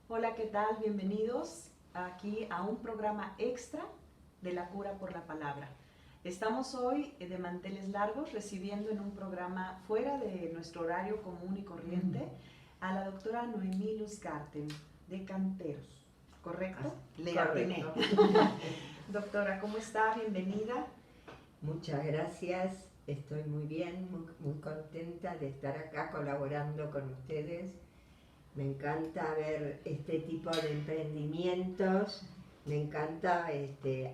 Hola, ¿qué tal? Bienvenidos aquí a un programa extra de la cura por la palabra. Estamos hoy de manteles largos recibiendo en un programa fuera de nuestro horario común y corriente a la doctora Noemí Luzgarten de Canteros, ¿correcto? Le atiné. Doctora, ¿cómo está? Bienvenida. Muchas gracias, estoy muy bien, muy contenta de estar acá colaborando con ustedes. Me encanta ver este tipo de emprendimientos, me encanta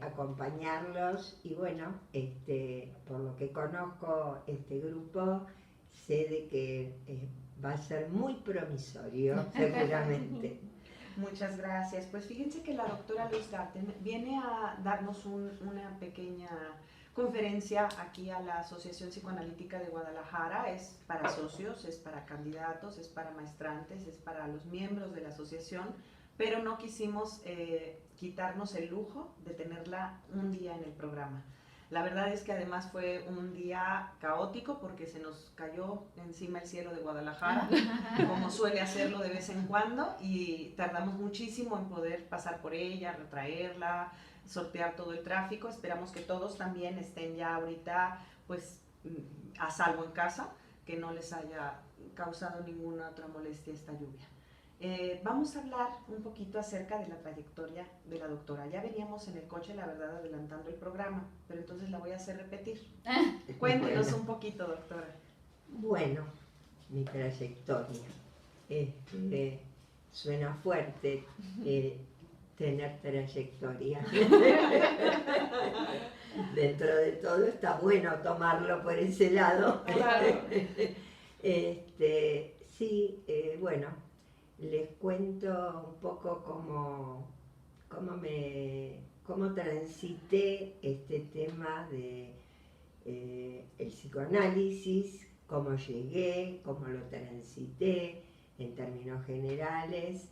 acompañarlos y bueno, por lo que conozco este grupo, sé de que va a ser muy promisorio seguramente. Muchas gracias. Pues fíjense que la doctora Luzgarten viene a darnos una pequeña conferencia aquí a la Asociación Psicoanalítica de Guadalajara. Es para socios, es para candidatos, es para maestrantes, es para los miembros de la asociación, pero no quisimos quitarnos el lujo de tenerla un día en el programa. La verdad es que además fue un día caótico porque se nos cayó encima el cielo de Guadalajara, como suele hacerlo de vez en cuando, y tardamos muchísimo en poder pasar por ella, retraerla, sortear todo el tráfico. Esperamos que todos también estén ya ahorita pues a salvo en casa, que no les haya causado ninguna otra molestia esta lluvia. Vamos a hablar un poquito acerca de la trayectoria de la doctora. Ya veníamos en el coche, la verdad, adelantando el programa, pero entonces la voy a hacer repetir. Cuéntenos un poquito, doctora. Bueno, mi trayectoria. Suena fuerte tener trayectoria. Dentro de todo está bueno tomarlo por ese lado. Claro. Sí, bueno, les cuento un poco cómo transité este tema de el psicoanálisis, cómo llegué, cómo lo transité en términos generales.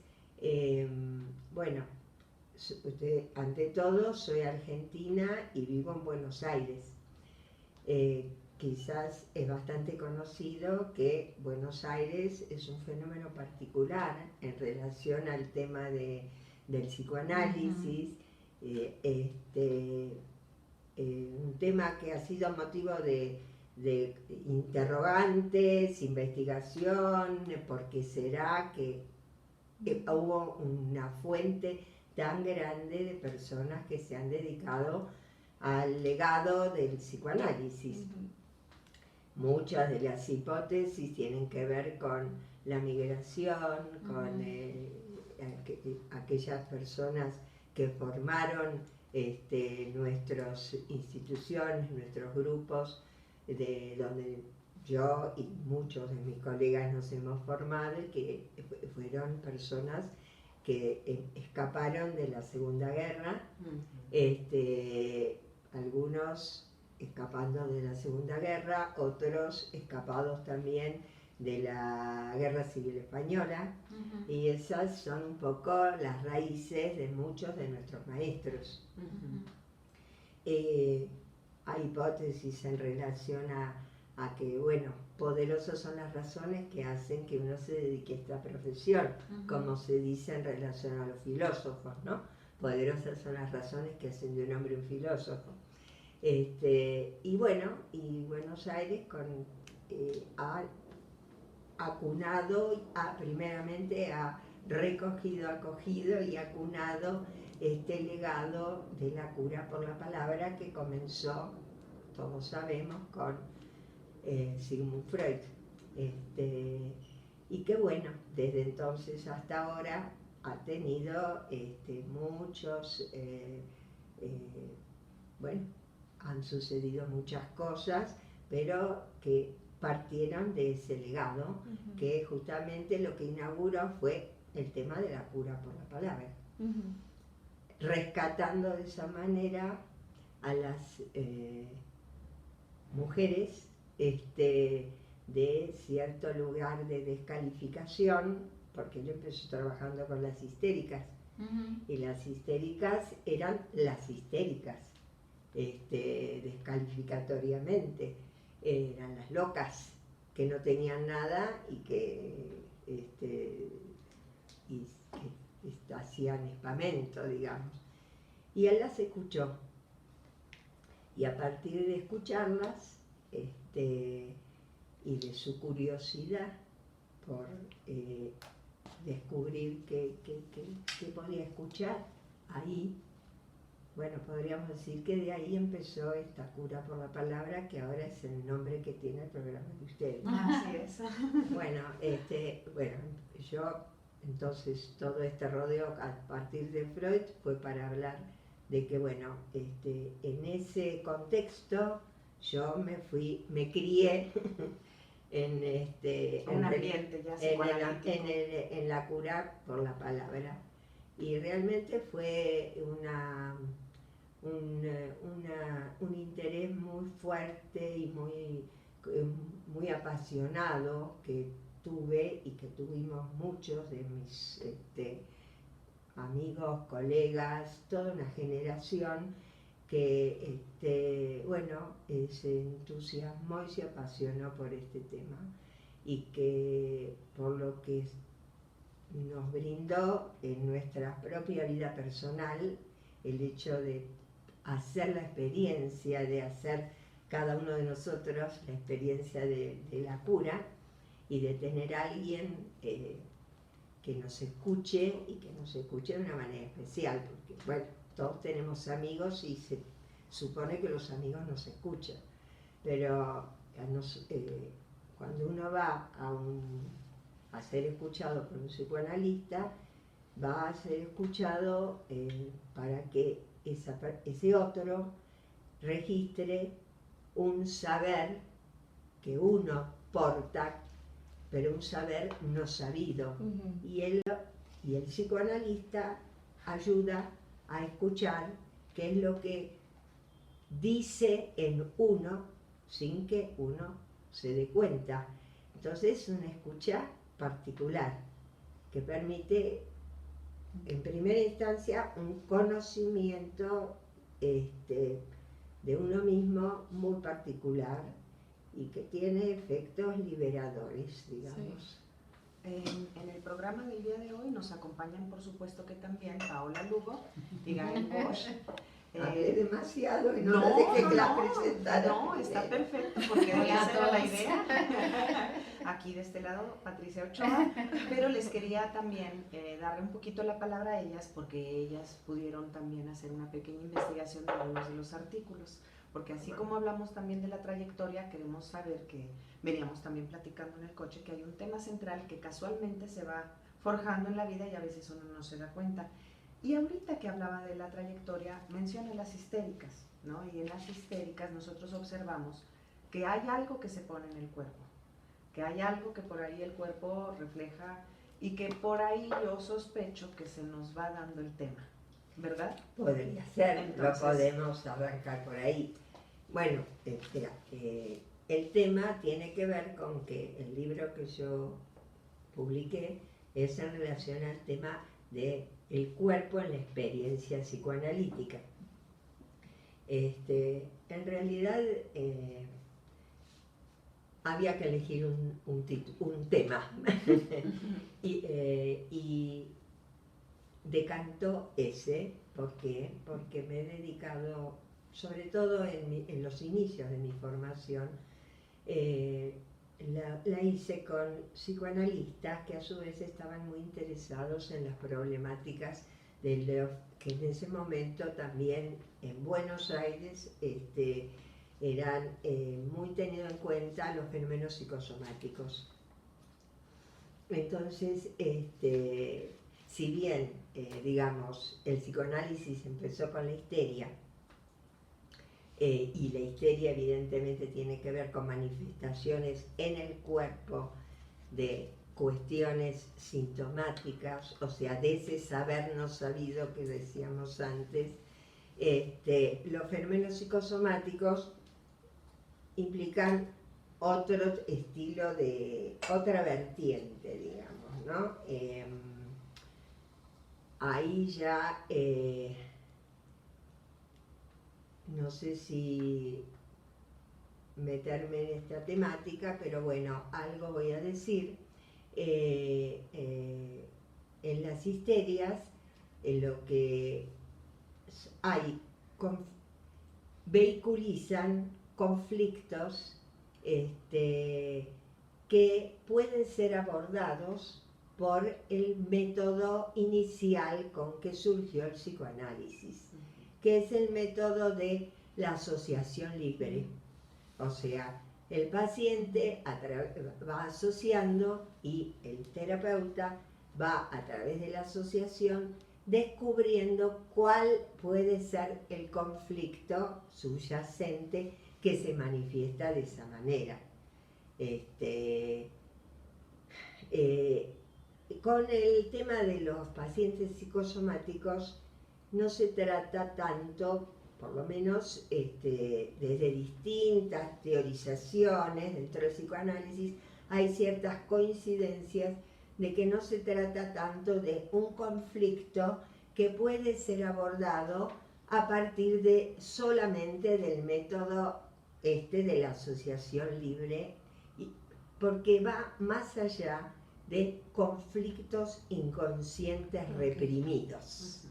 Bueno, ante todo soy argentina y vivo en Buenos Aires. Quizás es bastante conocido que Buenos Aires es un fenómeno particular en relación al tema del psicoanálisis. Un tema que ha sido motivo de interrogantes, investigación, por qué será que hubo una fuente tan grande de personas que se han dedicado al legado del psicoanálisis. Muchas de las hipótesis tienen que ver con la migración, con aquellas personas que formaron nuestras instituciones, nuestros grupos, de donde yo y muchos de mis colegas nos hemos formado, y que fueron personas que escaparon de la Segunda Guerra, algunos escapando de la Segunda Guerra, otros escapados también de la Guerra Civil Española, y esas son un poco las raíces de muchos de nuestros maestros. Hay hipótesis en relación a que, bueno, poderosas son las razones que hacen que uno se dedique a esta profesión, como se dice en relación a los filósofos, ¿no? Poderosas son las razones que hacen de un hombre un filósofo. Y bueno, y Buenos Aires ha acunado, primeramente ha recogido, acogido y acunado este legado de la cura por la palabra que comenzó, todos sabemos, con Sigmund Freud. Y que bueno, desde entonces hasta ahora ha tenido muchos, bueno, han sucedido muchas cosas, pero que partieron de ese legado, que justamente lo que inauguró fue el tema de la cura por la palabra, rescatando de esa manera a las mujeres de cierto lugar de descalificación, porque yo empecé trabajando con las histéricas, y las histéricas eran las histéricas, descalificatoriamente, eran las locas que no tenían nada y que hacían espamento, digamos. Y él las escuchó. Y a partir de escucharlas, y de su curiosidad por descubrir qué podía escuchar ahí, bueno, podríamos decir que de ahí empezó esta cura por la palabra, que ahora es el nombre que tiene el programa de ustedes. Así es. Bueno, yo entonces todo este rodeo a partir de Freud fue para hablar de que, bueno, en ese contexto yo me crié en un ambiente ya psicoanalítico. en la cura por la palabra. Y realmente fue un interés muy fuerte y muy apasionado que tuve y que tuvimos muchos de mis amigos, colegas, toda una generación que se entusiasmó y se apasionó por este tema, y que por lo que nos brindó en nuestra propia vida personal el hecho de hacer la experiencia, de hacer cada uno de nosotros la experiencia de la cura, y de tener a alguien que nos escuche, y que nos escuche de una manera especial, porque bueno, todos tenemos amigos y se supone que los amigos nos escuchan, pero cuando uno va a ser escuchado por un psicoanalista, va a ser escuchado para que ese otro registre un saber que uno porta, pero un saber no sabido. Y el psicoanalista ayuda a escuchar qué es lo que dice en uno sin que uno se dé cuenta. Entonces es una escucha particular que permite en primera instancia un conocimiento de uno mismo muy particular, y que tiene efectos liberadores, digamos. Sí. En el programa del día de hoy nos acompañan, por supuesto que también, Paola Lugo y Gael Bosch. Hablé demasiado y no dejé que la presentara. No, está perfecto, porque esa era la idea. Aquí de este lado, Patricia Ochoa, pero les quería también darle un poquito la palabra a ellas, porque ellas pudieron también hacer una pequeña investigación de algunos de los artículos, porque así como hablamos también de la trayectoria, queremos saber que veníamos también platicando en el coche, que hay un tema central que casualmente se va forjando en la vida y a veces uno no se da cuenta. Y ahorita que hablaba de la trayectoria, menciona las histéricas, ¿no? Y en las histéricas nosotros observamos que hay algo que se pone en el cuerpo, que hay algo que por ahí el cuerpo refleja, y que por ahí yo sospecho que se nos va dando el tema, ¿verdad? Podría ser. Entonces, lo podemos arrancar por ahí. Bueno, el tema tiene que ver con que el libro que yo publiqué es en relación al tema de el cuerpo en la experiencia psicoanalítica. En realidad había que elegir un tema y decantó ese. ¿Por qué? Porque me he dedicado, sobre todo en los inicios de mi formación, la hice con psicoanalistas que a su vez estaban muy interesados en las problemáticas que en ese momento también en Buenos Aires eran muy tenidos en cuenta los fenómenos psicosomáticos. Entonces, si bien, digamos, el psicoanálisis empezó con la histeria, y la histeria evidentemente tiene que ver con manifestaciones en el cuerpo de cuestiones sintomáticas, o sea, de ese saber no sabido que decíamos antes, los fenómenos psicosomáticos implican otro estilo otra vertiente, digamos, ¿no? Ahí ya no sé si meterme en esta temática, pero bueno, algo voy a decir. En las histerias en lo que hay, vehiculizan conflictos que pueden ser abordados por el método inicial con que surgió el psicoanálisis, que es el método de la asociación libre. O sea, el paciente va asociando y el terapeuta va a través de la asociación descubriendo cuál puede ser el conflicto subyacente que se manifiesta de esa manera. Con el tema de los pacientes psicosomáticos no se trata tanto, por lo menos desde distintas teorizaciones dentro del psicoanálisis, hay ciertas coincidencias de que no se trata tanto de un conflicto que puede ser abordado a partir de solamente del método de la asociación libre, porque va más allá de conflictos inconscientes reprimidos.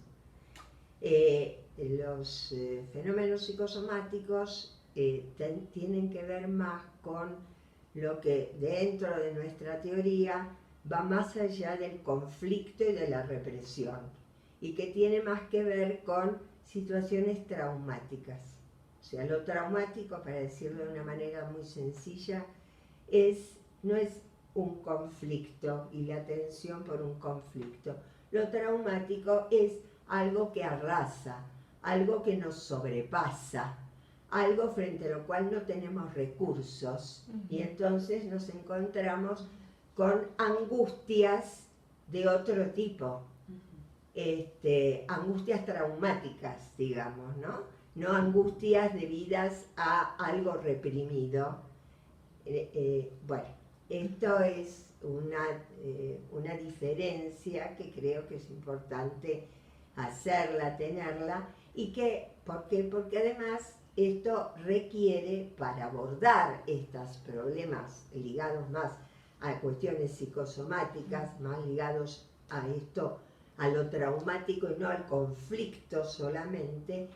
Los fenómenos psicosomáticos tienen que ver más con lo que dentro de nuestra teoría va más allá del conflicto y de la represión, y que tiene más que ver con situaciones traumáticas. O sea, lo traumático, para decirlo de una manera muy sencilla, no es un conflicto y la tensión por un conflicto. Lo traumático es algo que arrasa, algo que nos sobrepasa, algo frente a lo cual no tenemos recursos, y entonces nos encontramos con angustias de otro tipo, angustias traumáticas, digamos, ¿no? No angustias debidas a algo reprimido. Bueno, esto es una diferencia que creo que es importante hacerla, tenerla, y que, ¿por qué? Porque además esto requiere, para abordar estos problemas ligados más a cuestiones psicosomáticas, más ligados a esto, a lo traumático y no al conflicto solamente,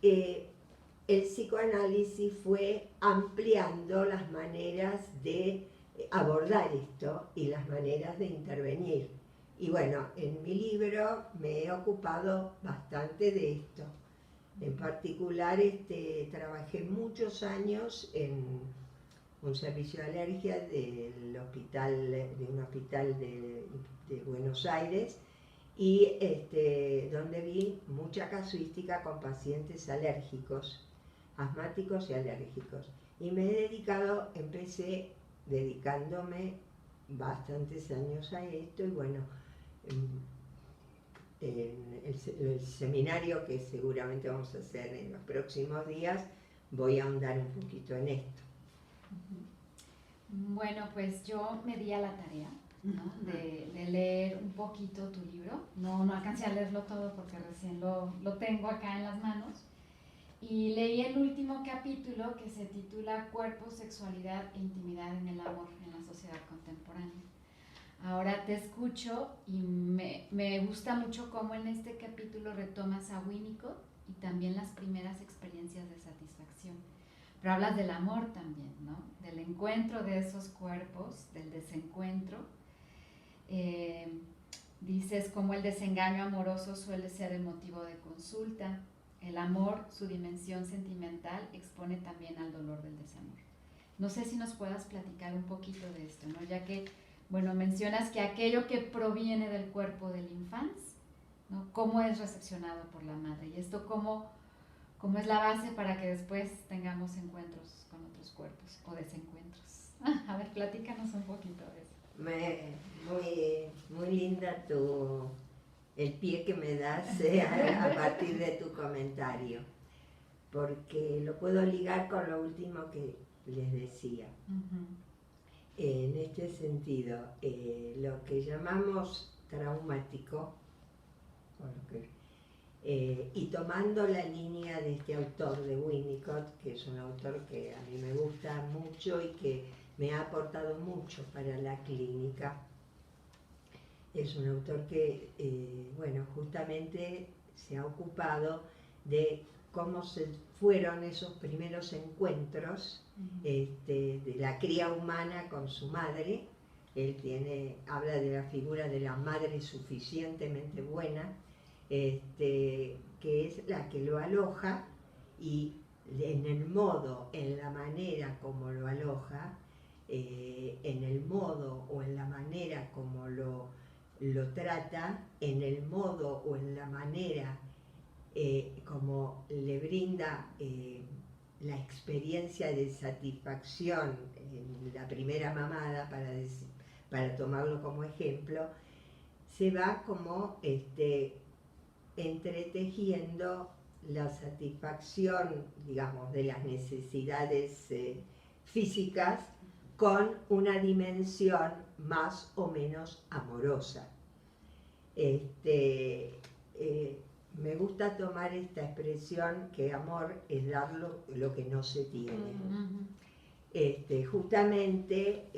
el psicoanálisis fue ampliando las maneras de abordar esto y las maneras de intervenir. Y bueno, en mi libro me he ocupado bastante de esto. En particular, trabajé muchos años en un servicio de alergia de un hospital de Buenos Aires, y donde vi mucha casuística con pacientes alérgicos, asmáticos y alérgicos. Y empecé dedicándome bastantes años a esto, y bueno, en el seminario que seguramente vamos a hacer en los próximos días, voy a ahondar un poquito en esto. Bueno, pues yo me di a la tarea, ¿no? de leer un poquito tu libro. No alcancé a leerlo todo porque recién lo tengo acá en las manos. Y leí el último capítulo, que se titula Cuerpo, Sexualidad e Intimidad en el Amor en la Sociedad Contemporánea. Ahora te escucho y me gusta mucho cómo en este capítulo retomas a Winnicott y también las primeras experiencias de satisfacción. Pero hablas del amor también, ¿no? Del encuentro de esos cuerpos, del desencuentro. Dices cómo el desengaño amoroso suele ser el motivo de consulta. El amor, su dimensión sentimental, expone también al dolor del desamor. No sé si nos puedas platicar un poquito de esto, ¿no? Ya que, bueno, mencionas que aquello que proviene del cuerpo del infante, ¿no? ¿Cómo es recepcionado por la madre? Y esto cómo es la base para que después tengamos encuentros con otros cuerpos o desencuentros. A ver, platícanos un poquito de eso. Muy linda el pie que me das a partir de tu comentario, porque lo puedo ligar con lo último que les decía. En este sentido, lo que llamamos traumático, y tomando la línea de este autor de Winnicott, que es un autor que a mí me gusta mucho y que me ha aportado mucho para la clínica, es un autor que, bueno, justamente se ha ocupado de cómo se fueron esos primeros encuentros de la cría humana con su madre. Él habla de la figura de la madre suficientemente buena, que es la que lo aloja, y en el modo, en la manera como lo aloja, en el modo o en la manera como lo trata, en el modo o en la manera como le brinda la experiencia de satisfacción en la primera mamada, para tomarlo como ejemplo, se va como entretejiendo la satisfacción, digamos, de las necesidades físicas con una dimensión más o menos amorosa. Me gusta tomar esta expresión que amor es dar lo que no se tiene. Justamente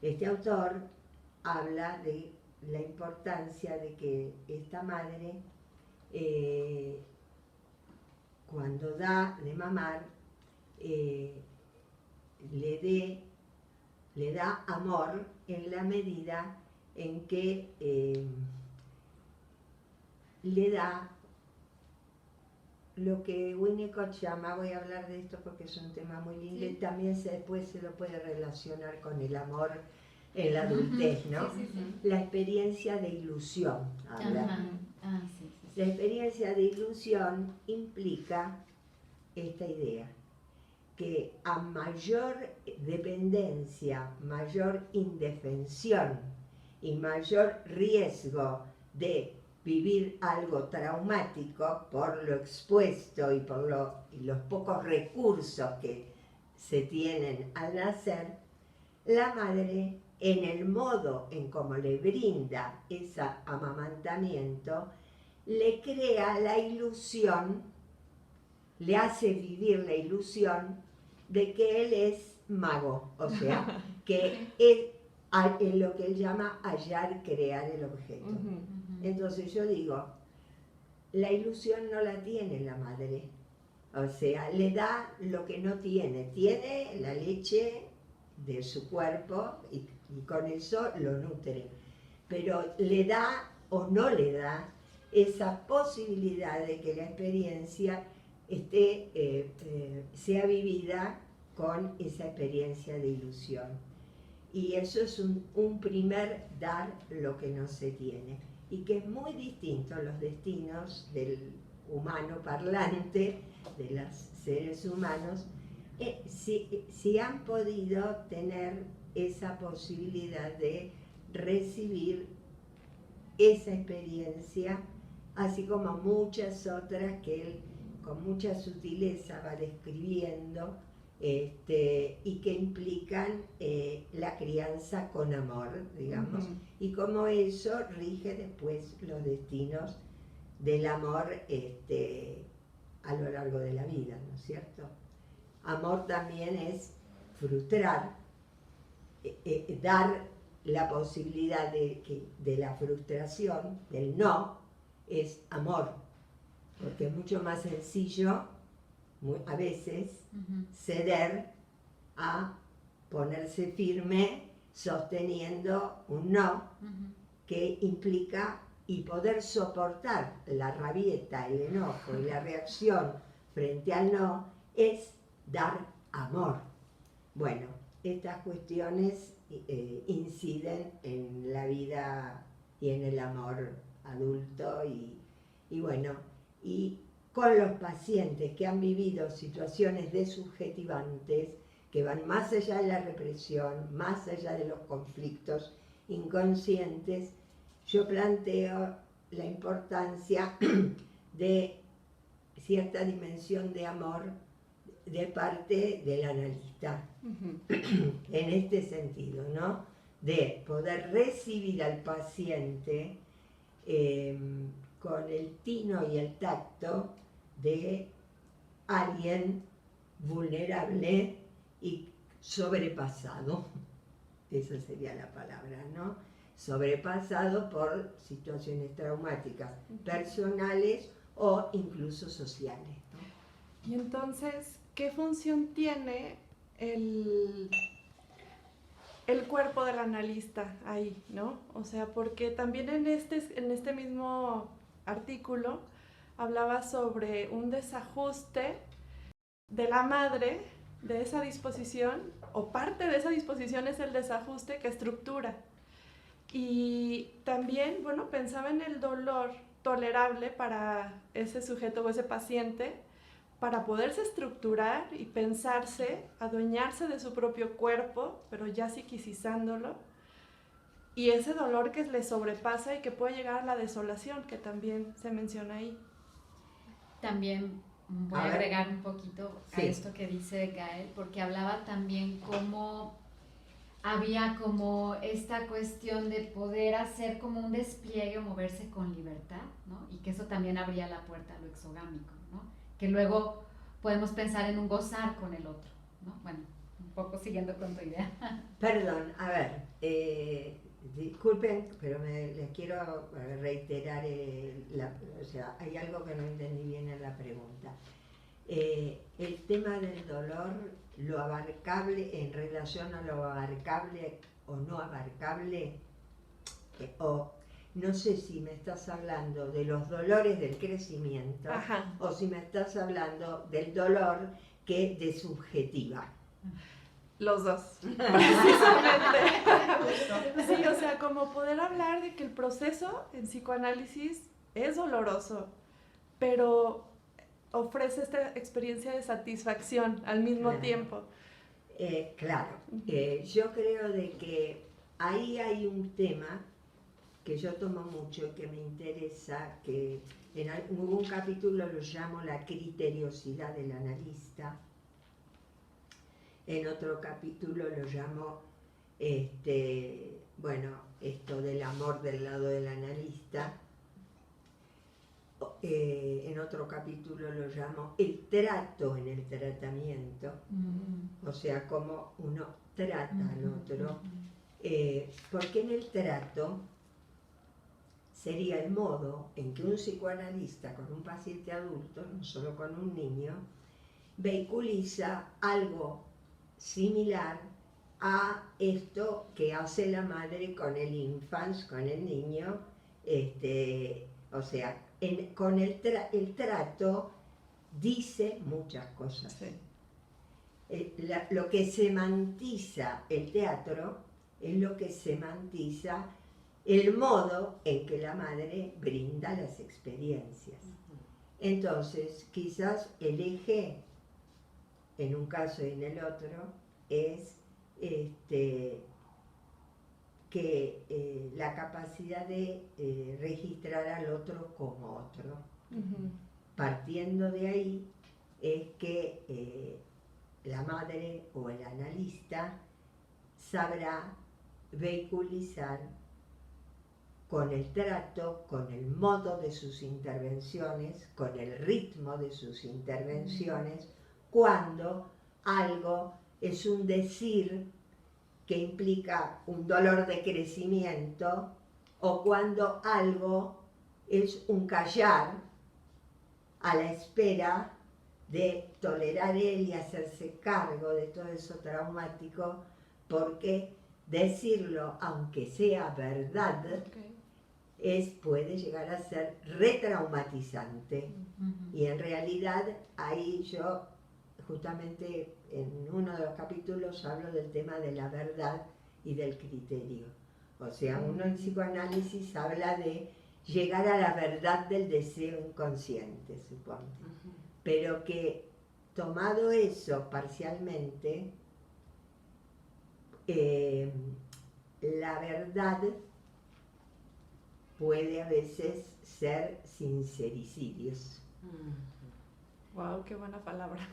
este autor habla de la importancia de que esta madre, cuando da de mamar, le da amor en la medida en que le da lo que Winnicott llama, voy a hablar de esto porque es un tema muy lindo, y también después se lo puede relacionar con el amor en la adultez, ¿no? La experiencia de ilusión, habla. La experiencia de ilusión implica esta idea, que a mayor dependencia, mayor indefensión y mayor riesgo de vivir algo traumático por lo expuesto y por los pocos recursos que se tienen al nacer, la madre, en el modo en cómo le brinda ese amamantamiento, le crea la ilusión, le hace vivir la ilusión de que él es mago, o sea, que es en lo que él llama hallar, crear el objeto. Entonces yo digo, la ilusión no la tiene la madre, o sea, le da lo que no tiene la leche de su cuerpo y con eso lo nutre, pero le da o no le da esa posibilidad de que la experiencia sea vivida con esa experiencia de ilusión. Y eso es un primer dar lo que no se tiene, y que es muy distinto a los destinos del humano parlante, de los seres humanos, si han podido tener esa posibilidad de recibir esa experiencia, así como muchas otras que él con mucha sutileza va describiendo, y que implican la crianza con amor, digamos, y como eso rige después los destinos del amor a lo largo de la vida, ¿no es cierto? Amor también es frustrar, dar la posibilidad de la frustración, del no, es amor, porque es mucho más sencillo a veces ceder a ponerse firme sosteniendo un no, que implica, y poder soportar la rabieta, el enojo y la reacción frente al no, es dar amor. Bueno, estas cuestiones inciden en la vida y en el amor adulto, y bueno, y con los pacientes que han vivido situaciones desubjetivantes que van más allá de la represión, más allá de los conflictos inconscientes, yo planteo la importancia de cierta dimensión de amor de parte del analista, en este sentido, ¿no? De poder recibir al paciente con el tino y el tacto de alguien vulnerable y sobrepasado, esa sería la palabra, ¿no? sobrepasado por situaciones traumáticas personales o incluso sociales, ¿no? Y entonces, ¿qué función tiene el cuerpo del analista ahí, ¿no? O sea, porque también en este mismo artículo hablaba sobre un desajuste de la madre de esa disposición, o parte de esa disposición es el desajuste que estructura. Y también, bueno, pensaba en el dolor tolerable para ese sujeto o ese paciente, para poderse estructurar y pensarse, adueñarse de su propio cuerpo, pero ya psiquicizándolo, y ese dolor que le sobrepasa y que puede llegar a la desolación, que también se menciona ahí. También voy a agregar un poquito a esto que dice Gael, porque hablaba también cómo había como esta cuestión de poder hacer como un despliegue o moverse con libertad, ¿no? Y que eso también abría la puerta a lo exogámico, ¿no? Que luego podemos pensar en un gozar con el otro, ¿no? Bueno, un poco siguiendo con tu idea. Perdón, a ver, disculpen, pero les quiero reiterar, o sea, hay algo que no entendí bien en la pregunta. El tema del dolor, lo abarcable en relación a lo abarcable o no abarcable, o no sé si me estás hablando de los dolores del crecimiento. Ajá. O si me estás hablando del dolor que desubjetiva. Los dos, precisamente. Sí, o sea, como poder hablar de que el proceso en psicoanálisis es doloroso, pero ofrece esta experiencia de satisfacción al mismo tiempo. Claro, yo creo de que ahí hay un tema que yo tomo mucho, que me interesa, que en algún capítulo lo llamo la criteriosidad del analista, en otro capítulo lo llamo, esto del amor del lado del analista, en otro capítulo lo llamo el trato en el tratamiento, o sea, cómo uno trata al otro, porque en el trato sería el modo en que un psicoanalista con un paciente adulto, no solo con un niño, vehiculiza algo similar a esto que hace la madre con el infant, con el niño, o sea, con el trato dice muchas cosas. Sí. Lo que semantiza el teatro es lo que semantiza el modo en que la madre brinda las experiencias. Entonces, quizás el eje, en un caso y en el otro, es que la capacidad de registrar al otro como otro. Partiendo de ahí es que la madre o el analista sabrá vehiculizar con el trato, con el modo de sus intervenciones, con el ritmo de sus intervenciones, cuando algo es un decir que implica un dolor de crecimiento, o cuando algo es un callar a la espera de tolerar él y hacerse cargo de todo eso traumático, porque decirlo, aunque sea verdad, puede llegar a ser retraumatizante. Y en realidad ahí yo justamente en uno de los capítulos hablo del tema de la verdad y del criterio. O sea, uno en psicoanálisis habla de llegar a la verdad del deseo inconsciente, suponte. Pero que tomado eso parcialmente, la verdad puede a veces ser sincericidios. Wow, qué buena palabra.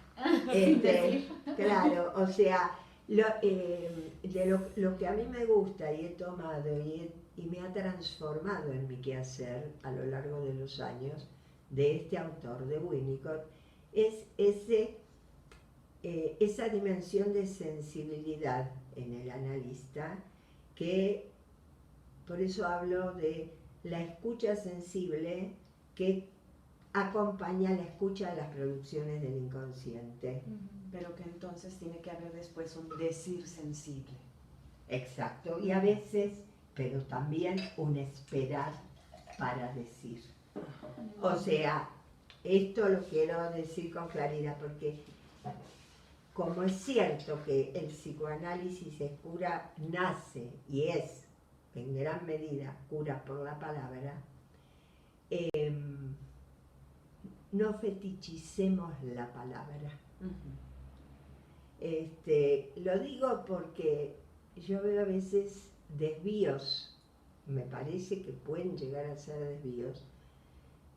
Claro, o sea, lo que a mí me gusta y he tomado y me ha transformado en mi quehacer a lo largo de los años de este autor, de Winnicott, es esa dimensión de sensibilidad en el analista que por eso hablo de la escucha sensible que acompaña la escucha de las producciones del inconsciente. Pero que entonces tiene que haber después un decir sensible. Exacto, y a veces, pero también un esperar para decir. O sea, esto lo quiero decir con claridad porque como es cierto que el psicoanálisis es cura, nace y es en gran medida cura por la palabra, no fetichicemos la palabra. Lo digo porque yo veo a veces desvíos, me parece que pueden llegar a ser desvíos,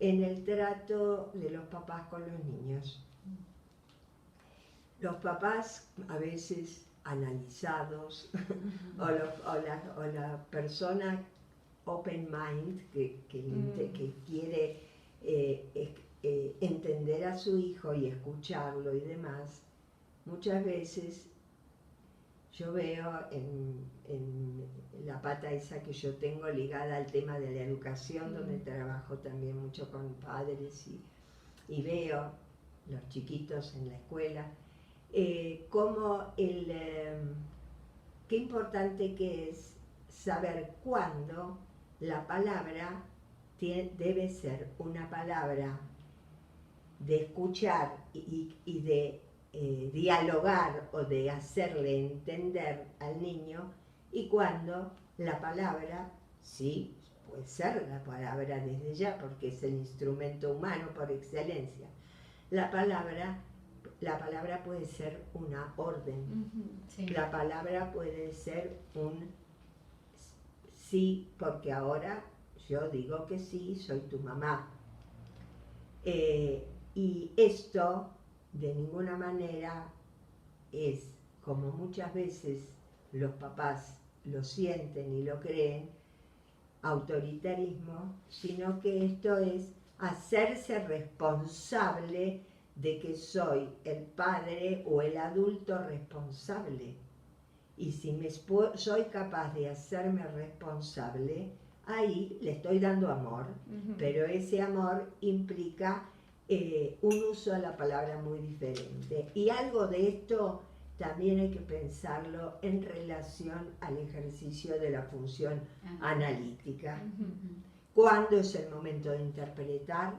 en el trato de los papás con los niños. Los papás a veces analizados, o la persona open mind que quiere entender a su hijo y escucharlo y demás, muchas veces yo veo en la pata esa que yo tengo ligada al tema de la educación, donde trabajo también mucho con padres y veo los chiquitos en la escuela, como qué importante que es saber cuándo la palabra debe ser una palabra de escuchar y de dialogar o de hacerle entender al niño, y cuando la palabra, sí, puede ser la palabra desde ya, porque es el instrumento humano por excelencia, la palabra puede ser una orden, Sí. la palabra puede ser un sí, porque ahora yo digo que sí, soy tu mamá. Y esto de ninguna manera es, como muchas veces los papás lo sienten y lo creen, autoritarismo, sino que esto es hacerse responsable de que soy el padre o el adulto responsable. Y si soy capaz de hacerme responsable, ahí le estoy dando amor, pero ese amor implica un uso de la palabra muy diferente. Y algo de esto también hay que pensarlo en relación al ejercicio de la función analítica. Cuándo es el momento de interpretar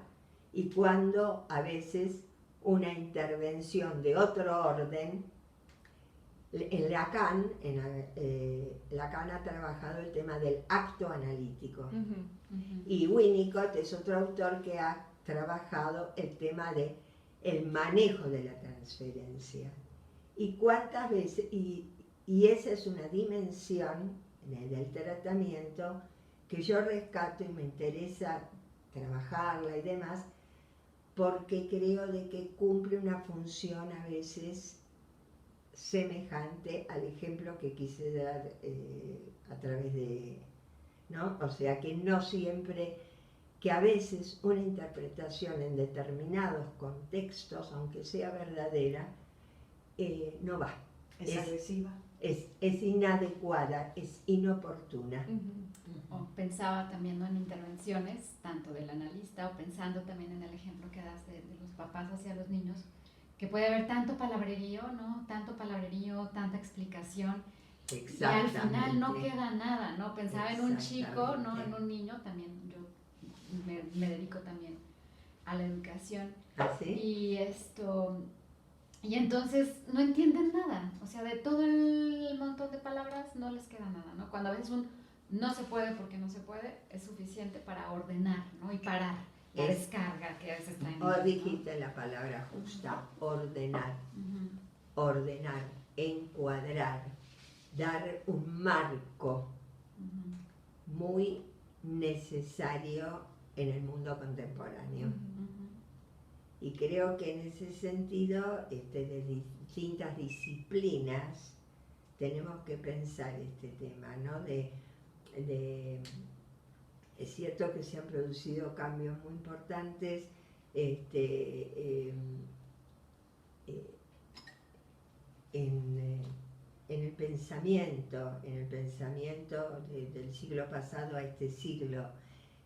y cuándo a veces una intervención de otro orden. En Lacan, Lacan ha trabajado el tema del acto analítico. Y Winnicott es otro autor que ha trabajado el tema de el manejo de la transferencia. Y cuántas veces, y esa es una dimensión del tratamiento que yo rescato y me interesa trabajarla y demás, porque creo de que cumple una función a veces semejante al ejemplo que quise dar a través de, ¿no? O sea, que no siempre, que a veces una interpretación en determinados contextos, aunque sea verdadera, no va. Es agresiva. Es inadecuada, es inoportuna. O pensaba también, ¿no?, en intervenciones, tanto del analista, o pensando también en el ejemplo que das de los papás hacia los niños, que puede haber tanto palabrerío, ¿no? Tanto palabrerío, tanta explicación, y al final no queda nada, ¿no? Pensaba en un chico, ¿no? En un niño, también yo me dedico también a la educación. ¿Ah, sí? Y entonces no entienden nada, o sea, de todo el montón de palabras no les queda nada, ¿no? Cuando a veces no se puede porque no se puede, es suficiente para ordenar, ¿no? Y parar la descarga que a veces traen. O dijiste la palabra justa, ordenar. Ordenar, encuadrar, dar un marco muy necesario en el mundo contemporáneo. Y creo que en ese sentido, de distintas disciplinas, tenemos que pensar este tema, ¿no? Es cierto que se han producido cambios muy importantes, en el pensamiento del siglo pasado a este siglo,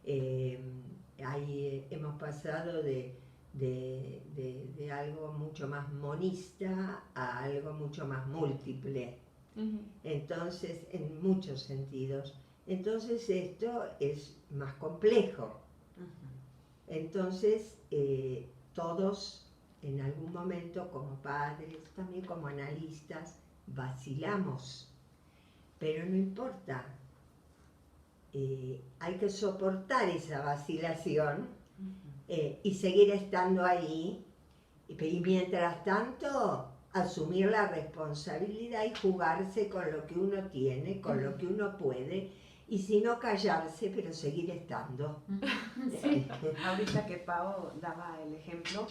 hemos pasado de algo mucho más monista a algo mucho más múltiple. Entonces, en muchos sentidos. Entonces esto es más complejo. Entonces, todos en algún momento como padres, también como analistas, vacilamos. Pero no importa. Hay que soportar esa vacilación y seguir estando ahí. Y mientras tanto, asumir la responsabilidad y jugarse con lo que uno tiene, con lo que uno puede, y si no callarse, pero seguir estando. Sí. Ahorita que Pau daba el ejemplo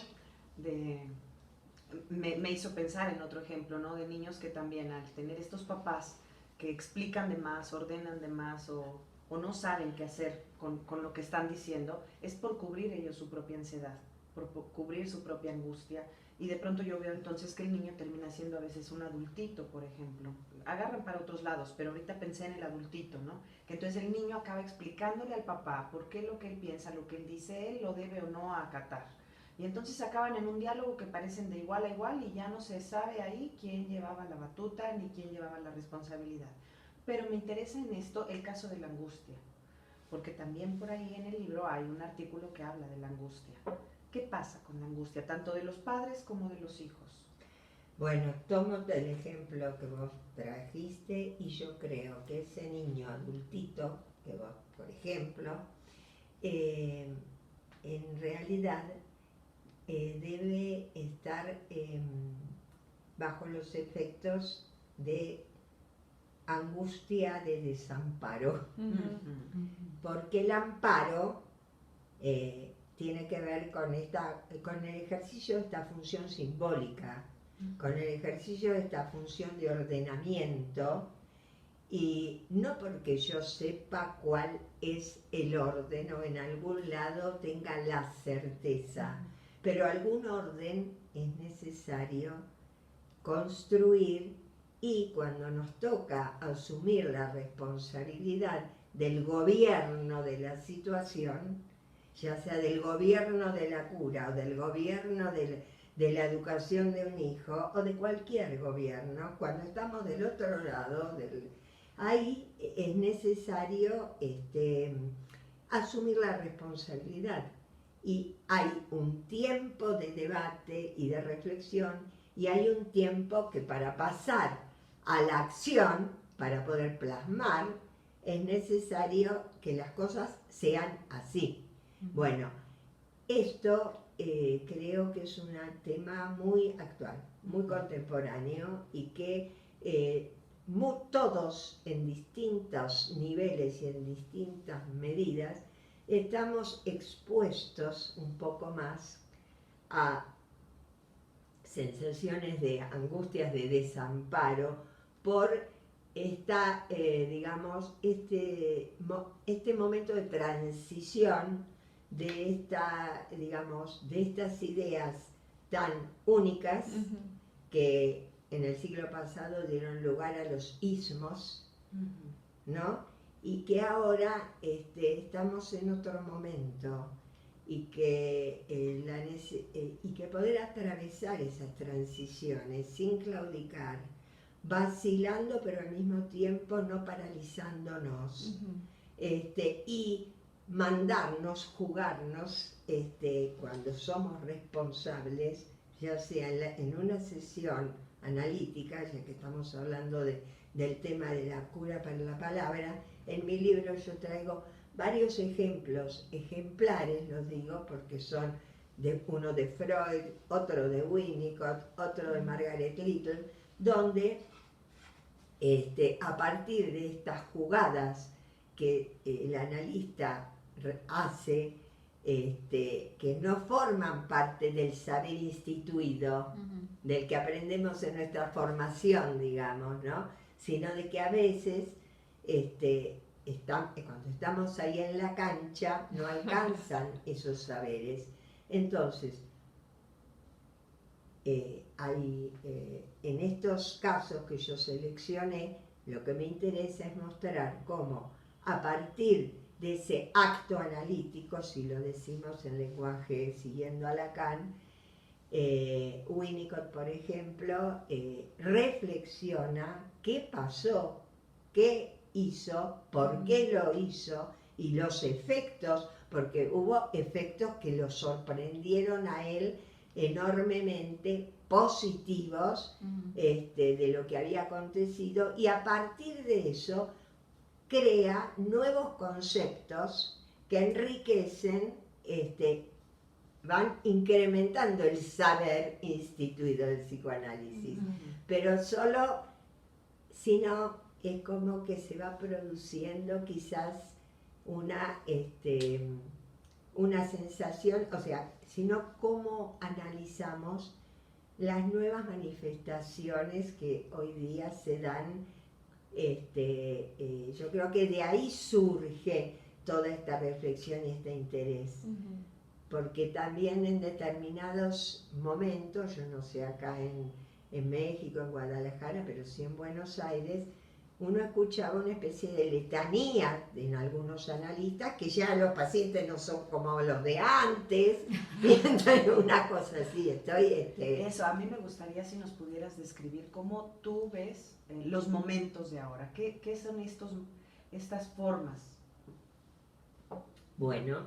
me hizo pensar en otro ejemplo, ¿no? De niños que también al tener estos papás que explican de más, ordenan de más o no saben qué hacer con lo que están diciendo, es por cubrir ellos su propia ansiedad, por cubrir su propia angustia. Y de pronto yo veo entonces que el niño termina siendo a veces un adultito, por ejemplo. Agarran para otros lados, pero ahorita pensé en el adultito, ¿no? Que entonces el niño acaba explicándole al papá por qué lo que él piensa, lo que él dice, él lo debe o no acatar. Y entonces acaban en un diálogo que parecen de igual a igual y ya no se sabe ahí quién llevaba la batuta ni quién llevaba la responsabilidad. Pero me interesa en esto el caso de la angustia, porque también por ahí en el libro hay un artículo que habla de la angustia. ¿Qué pasa con la angustia, tanto de los padres como de los hijos? Bueno, tomo el ejemplo que vos trajiste y yo creo que ese niño adultito, que vos, por ejemplo, en realidad debe estar bajo los efectos de angustia de desamparo, porque el amparo tiene que ver con el ejercicio de esta función simbólica, con el ejercicio de esta función de ordenamiento, y no porque yo sepa cuál es el orden o en algún lado tenga la certeza, pero algún orden es necesario construir, y cuando nos toca asumir la responsabilidad del gobierno de la situación, ya sea del gobierno de la cura o del gobierno de la educación de un hijo o de cualquier gobierno, cuando estamos del otro lado, ahí es necesario asumir la responsabilidad. Y hay un tiempo de debate y de reflexión, y hay un tiempo que para pasar a la acción, para poder plasmar, es necesario que las cosas sean así. Bueno, esto creo que es un tema muy actual, muy contemporáneo, y que todos en distintos niveles y en distintas medidas estamos expuestos un poco más a sensaciones de angustias, de desamparo, por digamos, este momento de transición de estas ideas tan únicas que en el siglo pasado dieron lugar a los ismos, ¿no? Y que ahora estamos en otro momento, y que poder atravesar esas transiciones sin claudicar, vacilando pero al mismo tiempo no paralizándonos, y mandarnos, jugarnos cuando somos responsables, ya sea en una sesión analítica, ya que estamos hablando del tema de la cura para la palabra. En mi libro yo traigo varios ejemplos, ejemplares los digo, porque son uno de Freud, otro de Winnicott, otro de Margaret Little, donde a partir de estas jugadas que el analista hace, que no forman parte del saber instituido, del que aprendemos en nuestra formación, digamos, ¿no? Sino de que a veces, cuando estamos ahí en la cancha, no alcanzan esos saberes. Entonces, en estos casos que yo seleccioné, lo que me interesa es mostrar cómo a partir de ese acto analítico, si lo decimos en lenguaje siguiendo a Lacan, Winnicott, por ejemplo, reflexiona qué pasó, qué hizo, por qué lo hizo y los efectos, porque hubo efectos que lo sorprendieron a él enormemente, positivos, de lo que había acontecido, y a partir de eso crea nuevos conceptos que enriquecen, van incrementando el saber instituido del psicoanálisis, pero solo, sino es como que se va produciendo quizás una sensación, o sea, sino cómo analizamos las nuevas manifestaciones que hoy día se dan. Yo creo que de ahí surge toda esta reflexión y este interés. Porque también en determinados momentos, yo no sé acá en México, en Guadalajara, pero sí en Buenos Aires, uno escuchaba una especie de letanía en algunos analistas, que ya los pacientes no son como los de antes, una cosa así. Eso, a mí me gustaría si nos pudieras describir cómo tú ves los momentos de ahora. ¿Qué son estas formas? Bueno,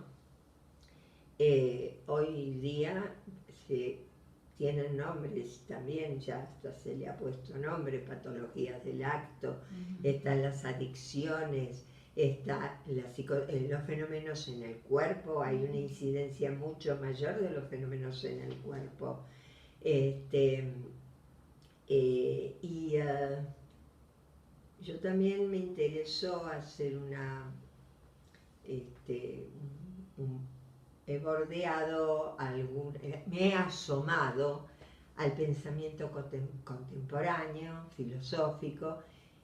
hoy día tienen nombres también, ya hasta se le ha puesto nombre, patologías del acto, están las adicciones, están los fenómenos en el cuerpo, hay una incidencia mucho mayor de los fenómenos en el cuerpo. Yo también me interesó hacer he bordeado me he asomado al pensamiento contemporáneo, filosófico,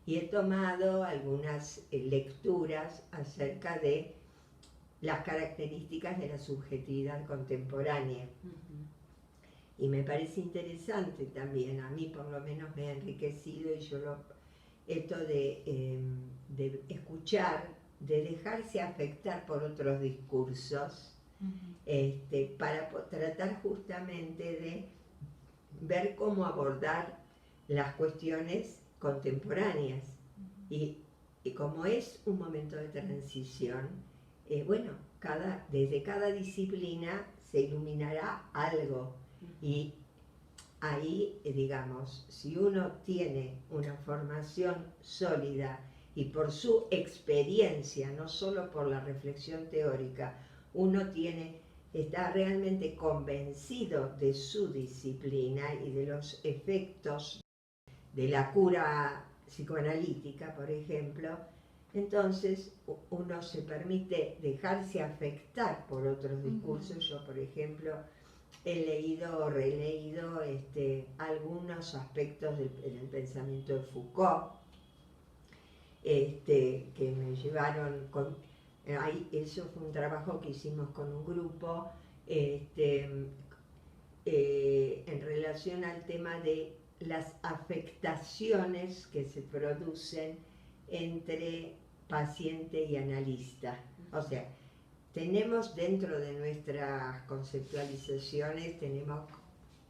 y he tomado algunas lecturas acerca de las características de la subjetividad contemporánea. Y me parece interesante también, a mí por lo menos me ha enriquecido, y esto de escuchar, de dejarse afectar por otros discursos, para tratar justamente de ver cómo abordar las cuestiones contemporáneas. Y como es un momento de transición, desde cada disciplina se iluminará algo. Y ahí, digamos, si uno tiene una formación sólida y por su experiencia, no solo por la reflexión teórica, uno está realmente convencido de su disciplina y de los efectos de la cura psicoanalítica, por ejemplo, entonces uno se permite dejarse afectar por otros discursos. Yo, por ejemplo, he leído o releído algunos aspectos del pensamiento de Foucault, que me llevaron eso fue un trabajo que hicimos con un grupo en relación al tema de las afectaciones que se producen entre paciente y analista. O sea, tenemos dentro de nuestras conceptualizaciones, tenemos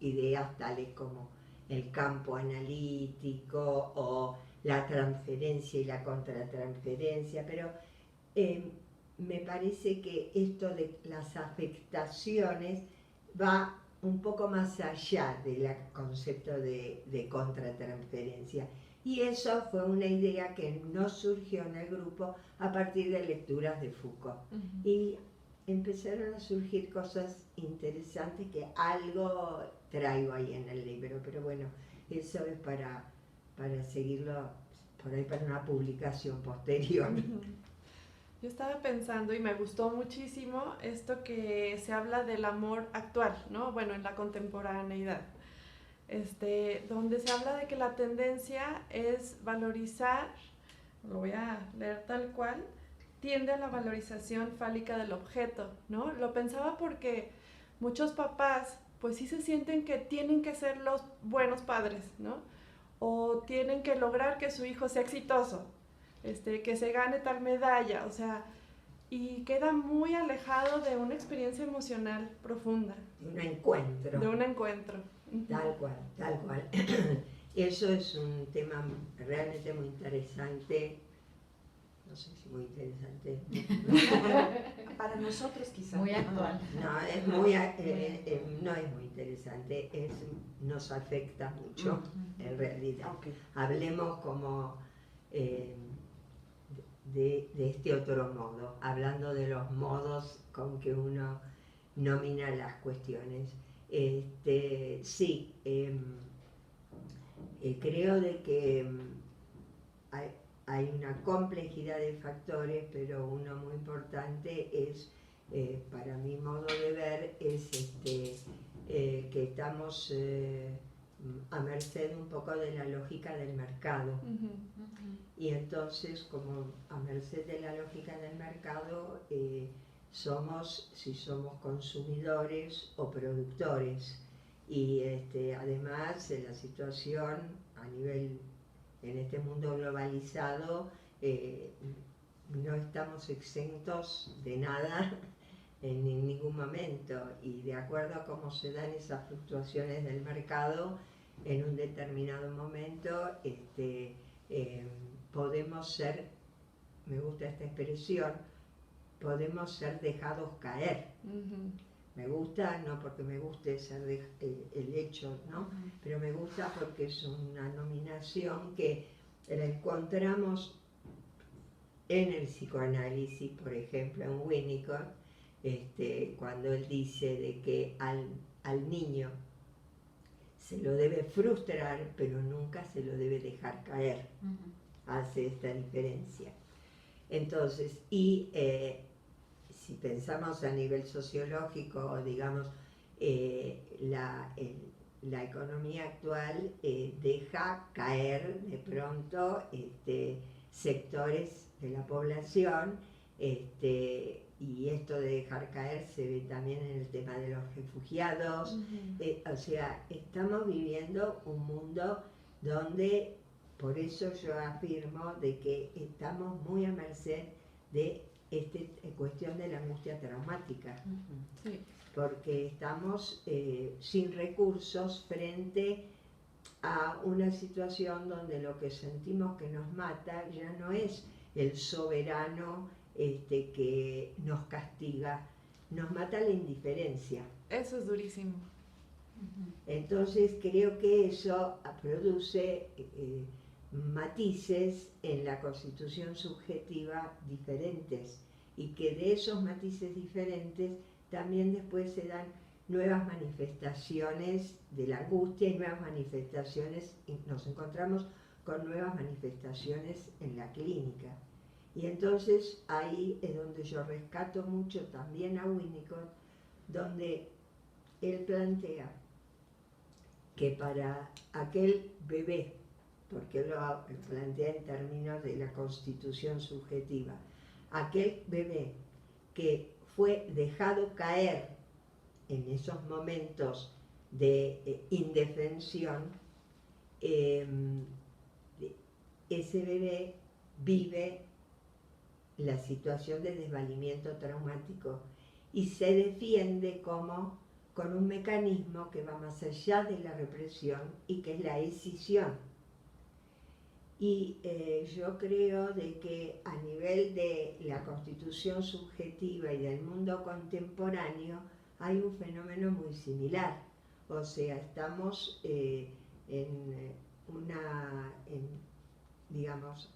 ideas tales como el campo analítico o la transferencia y la contratransferencia, pero me parece que esto de las afectaciones va un poco más allá del concepto de contratransferencia. Y eso fue una idea que nos surgió en el grupo a partir de lecturas de Foucault. Y empezaron a surgir cosas interesantes que algo traigo ahí en el libro, pero bueno, eso es para seguirlo por ahí para una publicación posterior. Yo estaba pensando y me gustó muchísimo esto que se habla del amor actual, ¿no? Bueno, en la contemporaneidad. Donde se habla de que la tendencia es valorizar, lo voy a leer tal cual, tiende a la valorización fálica del objeto, ¿no? Lo pensaba porque muchos papás pues sí se sienten que tienen que ser los buenos padres, ¿no? O tienen que lograr que su hijo sea exitoso, que se gane tal medalla, o sea, y queda muy alejado de una experiencia emocional profunda. De un encuentro. De un encuentro. Tal cual, tal cual. Eso es un tema realmente muy interesante. No sé si muy interesante. Para nosotros quizás. Muy actual. No, es no es muy interesante, nos afecta mucho en realidad. Okay. Hablemos como de este otro modo, hablando de los modos con que uno nomina las cuestiones. Sí, creo de que hay una complejidad de factores, pero uno muy importante es, para mi modo de ver, es que estamos a merced un poco de la lógica del mercado. Y entonces, como a merced de la lógica del mercado, si somos consumidores o productores. Y además la situación a nivel, en este mundo globalizado, no estamos exentos de nada en ningún momento, y de acuerdo a cómo se dan esas fluctuaciones del mercado, en un determinado momento podemos ser, me gusta esta expresión, podemos ser dejados caer. Me gusta, no porque me guste ser el hecho, ¿no? Pero me gusta porque es una nominación que la encontramos en el psicoanálisis, por ejemplo, en Winnicott, cuando él dice de que al niño se lo debe frustrar, pero nunca se lo debe dejar caer. Hace esta diferencia. Entonces, si pensamos a nivel sociológico, digamos, la economía actual deja caer de pronto sectores de la población, y esto de dejar caer se ve también en el tema de los refugiados. O sea, estamos viviendo un mundo donde, por eso yo afirmo de que estamos muy a merced de esta cuestión de la angustia traumática. Sí. Porque estamos sin recursos frente a una situación donde lo que sentimos que nos mata ya no es el soberano que nos castiga, nos mata la indiferencia. Eso es durísimo. Entonces creo que eso produce matices en la constitución subjetiva diferentes, y que de esos matices diferentes también después se dan nuevas manifestaciones de la angustia y nuevas manifestaciones, y nos encontramos con nuevas manifestaciones en la clínica. Y entonces ahí es donde yo rescato mucho también a Winnicott, donde él plantea que para aquel bebé, porque lo plantea en términos de la constitución subjetiva, aquel bebé que fue dejado caer en esos momentos de indefensión, ese bebé vive la situación de desvalimiento traumático y se defiende con un mecanismo que va más allá de la represión y que es la escisión. Y yo creo de que a nivel de la constitución subjetiva y del mundo contemporáneo hay un fenómeno muy similar. O sea, estamos digamos,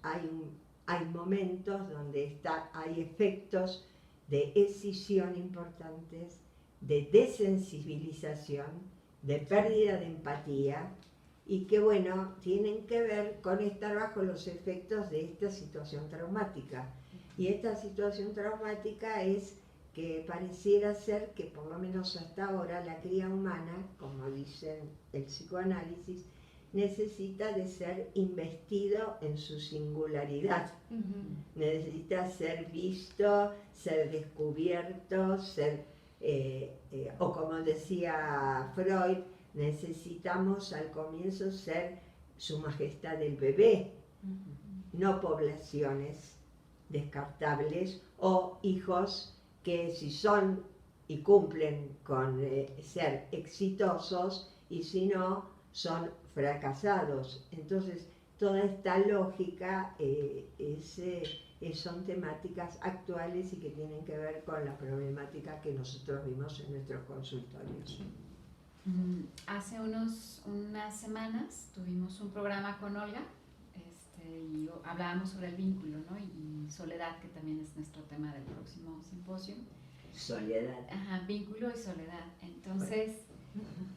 hay momentos donde hay efectos de escisión importantes, de desensibilización, de pérdida de empatía, y que, bueno, tienen que ver con estar bajo los efectos de esta situación traumática. Y esta situación traumática es que pareciera ser que, por lo menos hasta ahora, la cría humana, como dice el psicoanálisis, necesita de ser investido en su singularidad. Necesita ser visto, ser descubierto, ser o como decía Freud, necesitamos al comienzo ser su majestad el bebé, no poblaciones descartables o hijos que si son y cumplen con ser exitosos y si no son fracasados. Entonces toda esta lógica son temáticas actuales y que tienen que ver con la problemática que nosotros vimos en nuestros consultorios. Hace unas semanas tuvimos un programa con Olga y hablábamos sobre el vínculo, ¿no? y soledad, que también es nuestro tema del próximo simposio. Soledad. Ajá, vínculo y soledad. Entonces,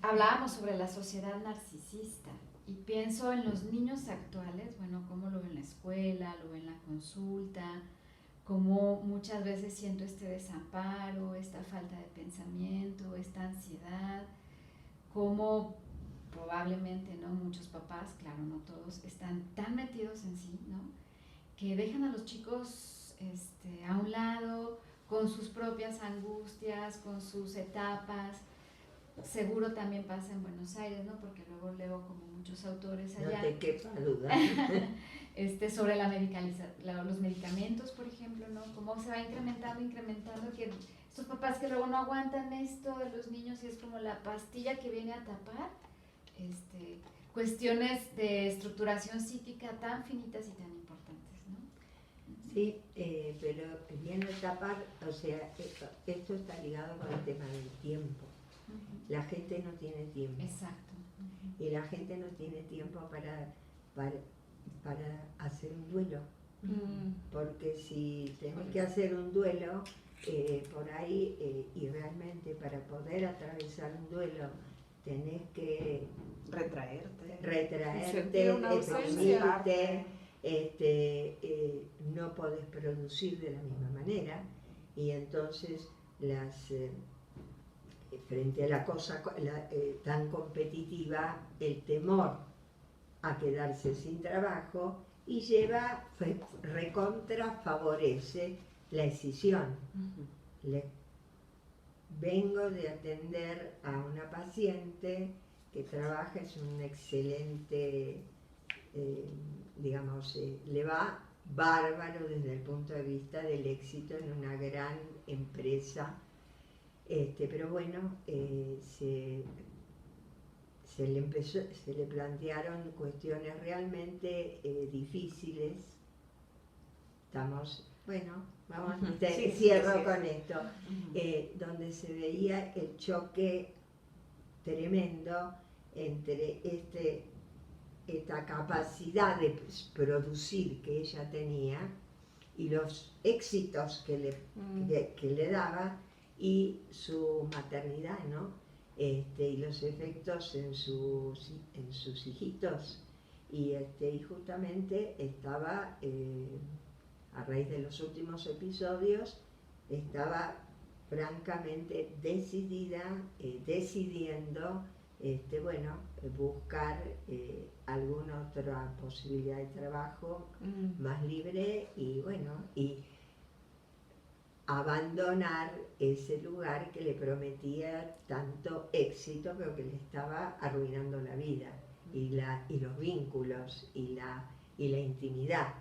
hablábamos sobre la sociedad narcisista y pienso en los niños actuales, bueno, cómo lo veo en la escuela, lo veo en la consulta, cómo muchas veces siento este desamparo, esta falta de pensamiento, esta ansiedad, cómo probablemente, ¿no? Muchos papás, claro, no todos, están tan metidos en sí, ¿no? Que dejan a los chicos a un lado con sus propias angustias, con sus etapas. Seguro también pasa en Buenos Aires, ¿no? Porque luego leo como muchos autores allá. No te quepa duda. Sobre los medicamentos, por ejemplo, ¿no? Cómo se va incrementando, que estos papás que luego no aguantan esto de los niños y es como la pastilla que viene a tapar cuestiones de estructuración psíquica tan finitas y tan importantes, ¿no? Sí, pero viene a tapar, o sea, esto está ligado con el tema del tiempo. La gente no tiene tiempo. Exacto. Y la gente no tiene tiempo para hacer un duelo. Porque si tenés que hacer un duelo, por ahí, y realmente para poder atravesar un duelo, tenés que retraerte, sentir una ausencia. No podés producir de la misma manera, y entonces frente a la cosa tan competitiva, el temor a quedarse sin trabajo y favorece la escisión. Vengo de atender a una paciente que trabaja, es un excelente, le va bárbaro desde el punto de vista del éxito en una gran empresa. Pero bueno, se le plantearon cuestiones realmente difíciles. Cierro con esto, donde se veía el choque tremendo entre esta capacidad de producir que ella tenía y los éxitos que le daba, y su maternidad, ¿no? Y los efectos en sus hijitos. Y justamente estaba, a raíz de los últimos episodios, estaba francamente decidiendo buscar alguna otra posibilidad de trabajo más libre y abandonar ese lugar que le prometía tanto éxito, pero que le estaba arruinando la vida y los vínculos y la intimidad,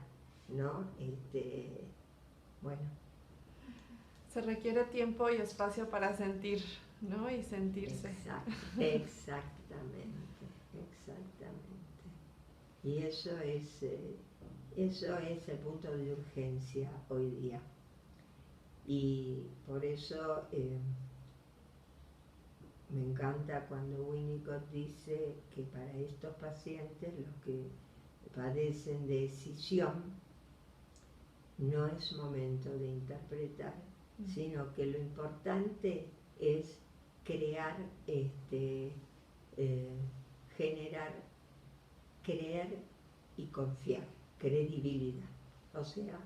¿no? Se requiere tiempo y espacio para sentir, ¿no? Y sentirse. Exactamente. Y eso es el punto de urgencia hoy día. Y por eso me encanta cuando Winnicott dice que para estos pacientes, los que padecen de escisión, no es momento de interpretar, sino que lo importante es crear, generar, creer y confiar, credibilidad. O sea,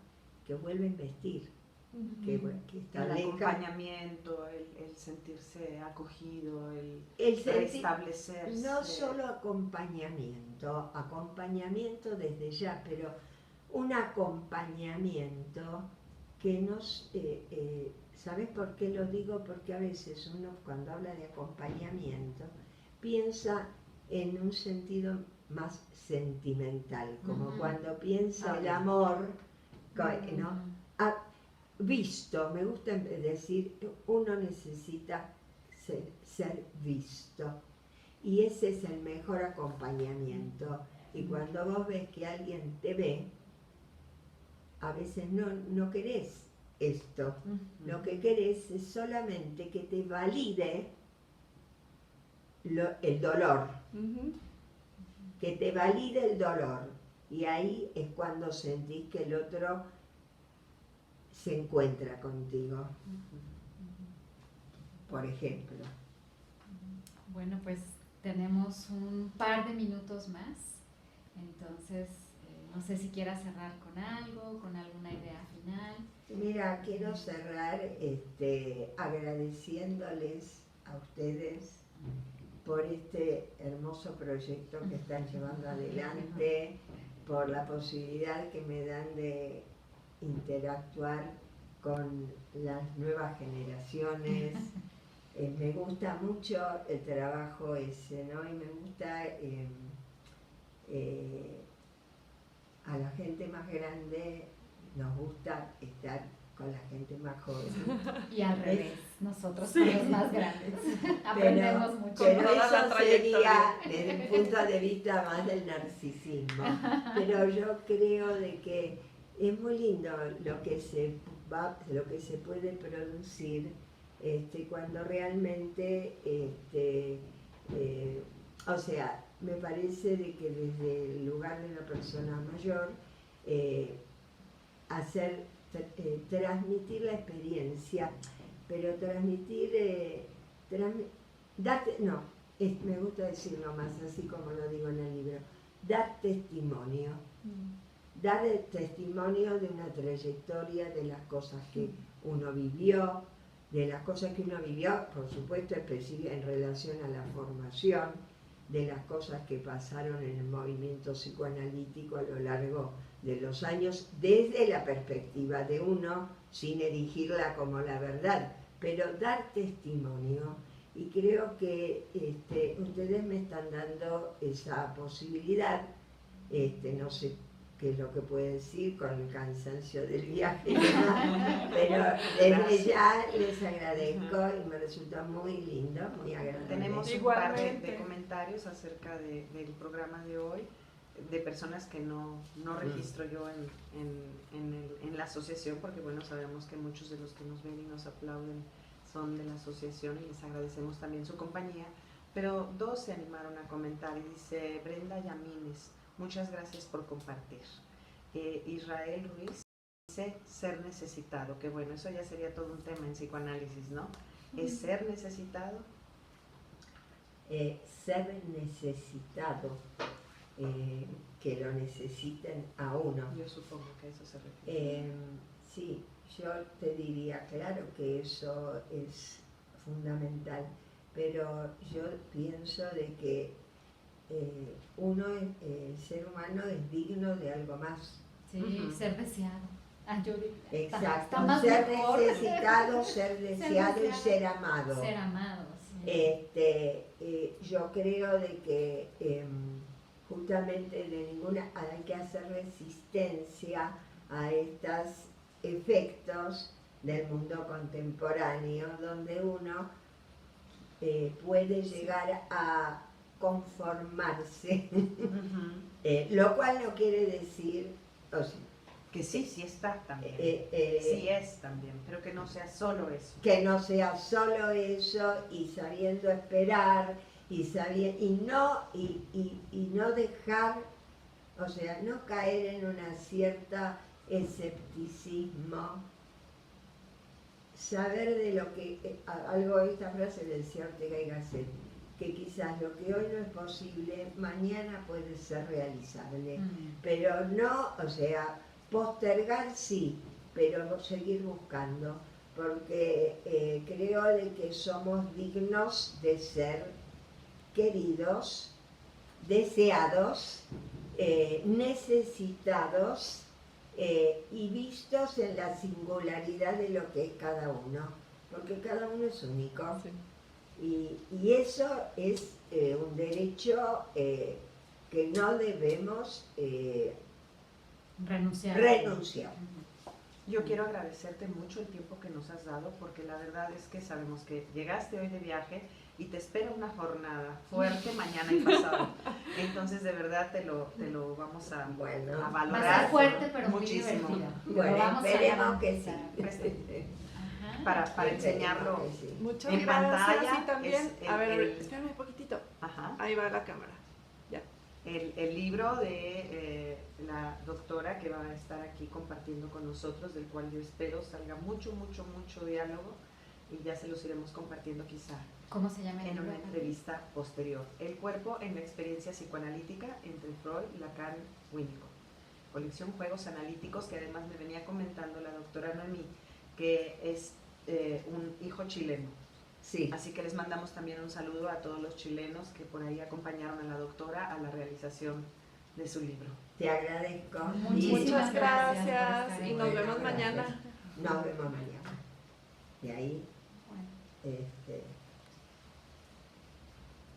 que vuelva a investir. Que está el acompañamiento, el sentirse acogido, el restablecerse. No solo acompañamiento desde ya, pero un acompañamiento que nos ¿Sabes por qué lo digo? Porque a veces uno cuando habla de acompañamiento piensa en un sentido más sentimental, como cuando piensa el amor, ¿no? Visto, me gusta decir, uno necesita ser visto. Y ese es el mejor acompañamiento. Y cuando vos ves que alguien te ve, a veces no querés esto. Lo que querés es solamente que te valide el dolor. Que te valide el dolor. Y ahí es cuando sentís que el otro se encuentra contigo. Por ejemplo. Bueno, pues tenemos un par de minutos más, entonces no sé si quieras cerrar con algo, con alguna idea final. Mira, quiero cerrar agradeciéndoles a ustedes por este hermoso proyecto que están llevando adelante, por la posibilidad que me dan de interactuar con las nuevas generaciones. Me gusta mucho el trabajo ese, ¿no? Y me gusta a la gente más grande, nos gusta estar con la gente más joven. Y al revés, nosotros con los más grandes. Aprendemos mucho. Pero Toda la eso sería desde un punto de vista más del narcisismo. Pero yo creo de que es muy lindo lo que se puede producir cuando realmente, o sea, me parece de que desde el lugar de la persona mayor, transmitir la experiencia, pero me gusta decirlo más así como lo digo en el libro, dar testimonio. Dar el testimonio de una trayectoria, de las cosas que uno vivió, por supuesto, en relación a la formación, de las cosas que pasaron en el movimiento psicoanalítico a lo largo de los años, desde la perspectiva de uno, sin erigirla como la verdad, pero dar testimonio. Y creo que ustedes me están dando esa posibilidad, no sé qué es lo que puedo decir con el cansancio del viaje, pero desde ya les agradezco y me resulta muy lindo, muy agradable. Tenemos un par de comentarios acerca del programa de hoy, de personas que no registro yo en la asociación, porque bueno, sabemos que muchos de los que nos ven y nos aplauden son de la asociación y les agradecemos también su compañía, pero dos se animaron a comentar y dice Brenda Yamines, muchas gracias por compartir. Israel Ruiz dice ser necesitado, que bueno, eso ya sería todo un tema en psicoanálisis, ¿no? ¿Es ser necesitado? Ser necesitado, que lo necesiten a uno. Yo supongo que a eso se refiere. Sí, yo te diría, claro que eso es fundamental, pero yo pienso de que el ser humano es digno de algo más. Sí, ser deseado. Exacto, está más ser mejor. necesitado, ser deseado y ser amado. Ser amado, sí. Yo creo de que justamente hay que hacer resistencia a estos efectos del mundo contemporáneo, donde uno puede llegar a conformarse, lo cual no quiere decir, que sí está también, sí es también, pero que no sea solo eso. Que no sea solo eso, y sabiendo esperar, y no dejar, o sea, no caer en una cierta escepticismo, saber de lo que, esta frase del señor Ortega y Gasset, que quizás lo que hoy no es posible, mañana puede ser realizable, pero no, o sea, postergar sí, pero seguir buscando, porque creo de que somos dignos de ser queridos, deseados, necesitados y vistos en la singularidad de lo que es cada uno, porque cada uno es único. Sí. Y eso es un derecho que no debemos Renunciar. renunciar. Yo quiero agradecerte mucho el tiempo que nos has dado, porque la verdad es que sabemos que llegaste hoy de viaje y te espera una jornada fuerte mañana y pasado. Entonces, de verdad, te lo vamos a, Bueno, a Va a valorar ser fuerte, pero muy muchísimo. divertida. Bueno, Lo vamos a esperemos que garantizar. sí. Ajá. Para Esperemos enseñarlo. que sí. Muchas En gracias. pantalla Y también, es a ver, el- espérame un poquitito. Ajá. Ahí va la cámara. Ya. El libro de la doctora que va a estar aquí compartiendo con nosotros, del cual yo espero salga mucho diálogo, y ya se los iremos compartiendo quizá ¿Cómo se llama el en libro? una entrevista posterior. El cuerpo en la experiencia psicoanalítica entre Freud, Lacan, Winnicott. Colección Juegos Analíticos, que además me venía comentando la doctora Noemí, que es un hijo chileno. Sí, Así que les mandamos también un saludo a todos los chilenos que por ahí acompañaron a la doctora a la realización de su libro. te agradezco. Muchísimas Muchas gracias gracias por estar y aquí. nos vemos Gracias. mañana. Nos vemos mañana. Y ahí, Bueno. este,